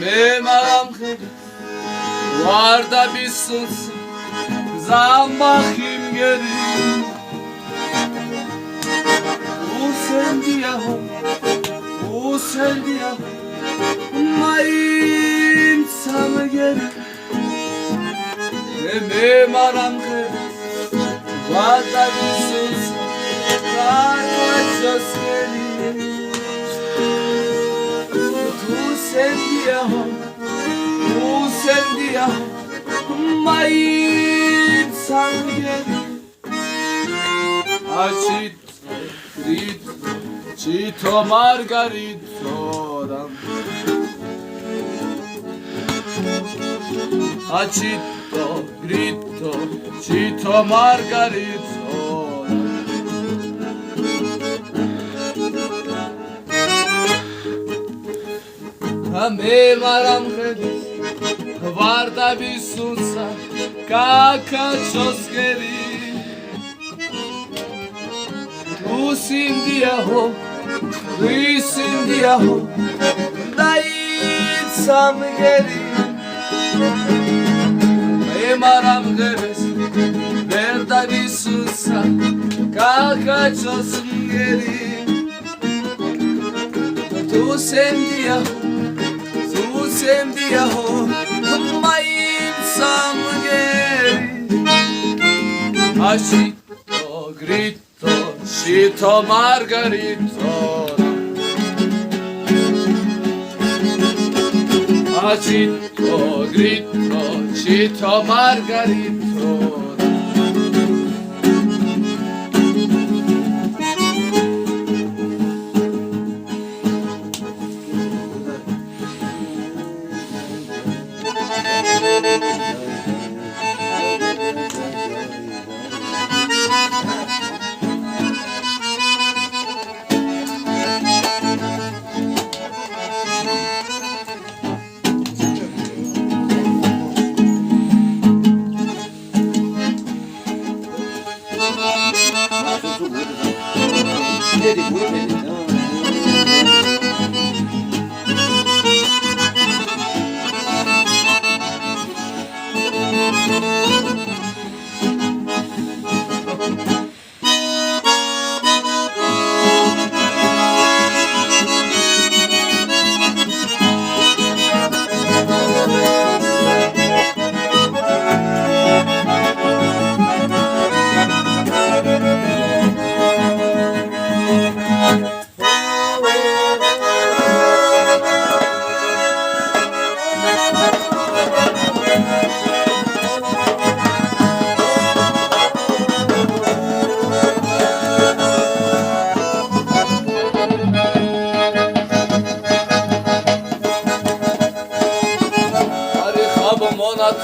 Benim aram var da bir sus, zan bakayım geri. Bu sevdi ya, bu sevdi ya, mayın sana geri. Benim aram var da bir sus, zan bakayım geri. Bu sevdi ya, bu sevdi ya, mayın sana geri. Acito, grito, Cito Margarito. Acito, grito, Cito Margarito. Benim aram var da bir sunsa kaka çoskeri. Usindiyaho, usindiyaho, dayitsam geri. Benim aram ver da bir sunsa kaka çoskeri. Tu sendiyaho, tu sendiyaho, mayitsam geri. Acito, grito, Cito Margarito. Acito, grito, Cito Margarito.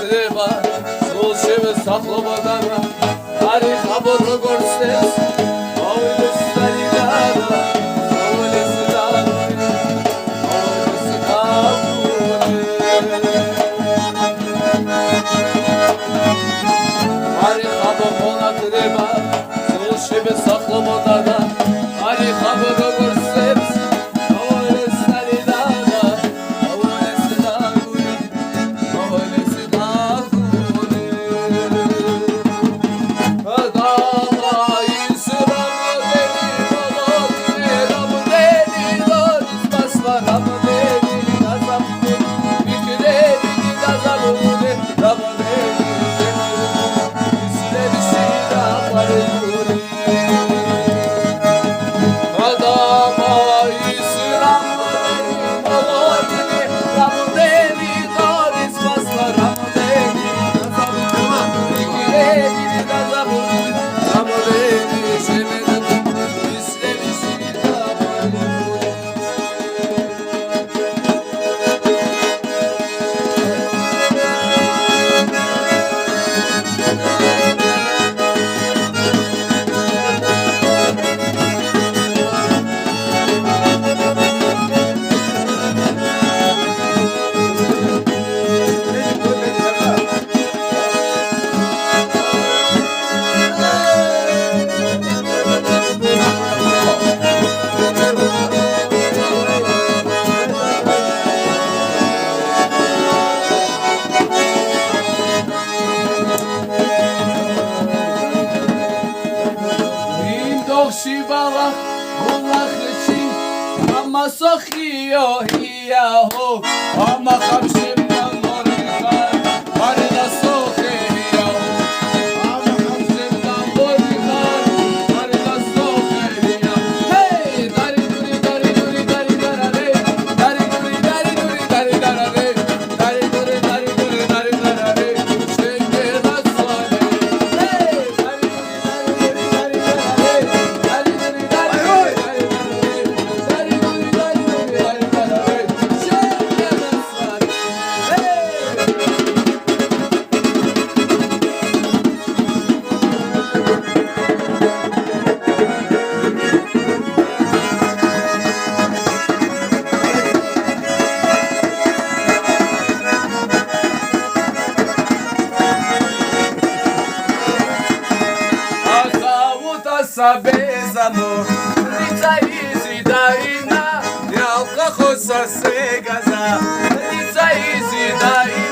Treba, slušaj sahlobodana, ali haboro gorstes, ovdje stari dana, ovdje se dana, ovdje se dana. Ali habomona treba, slušaj sahlobodana, ali haboro gorstes, ovdje stari dana, ovdje se dana, ovdje se dana. sochio hiya ho ama khamshim namor khar marida soche hiya ho ama khamshim namor khar marida soche hiya hey dari duri dari duri dari darare dari duri dari duri dari darare dari duri dari duri dari darare shenge raswane hey dari duri dari duri dari darare dari duri dari Sabes amor, Nitsa izi daina, Yalka khosa se gaza, Nitsa izi daina.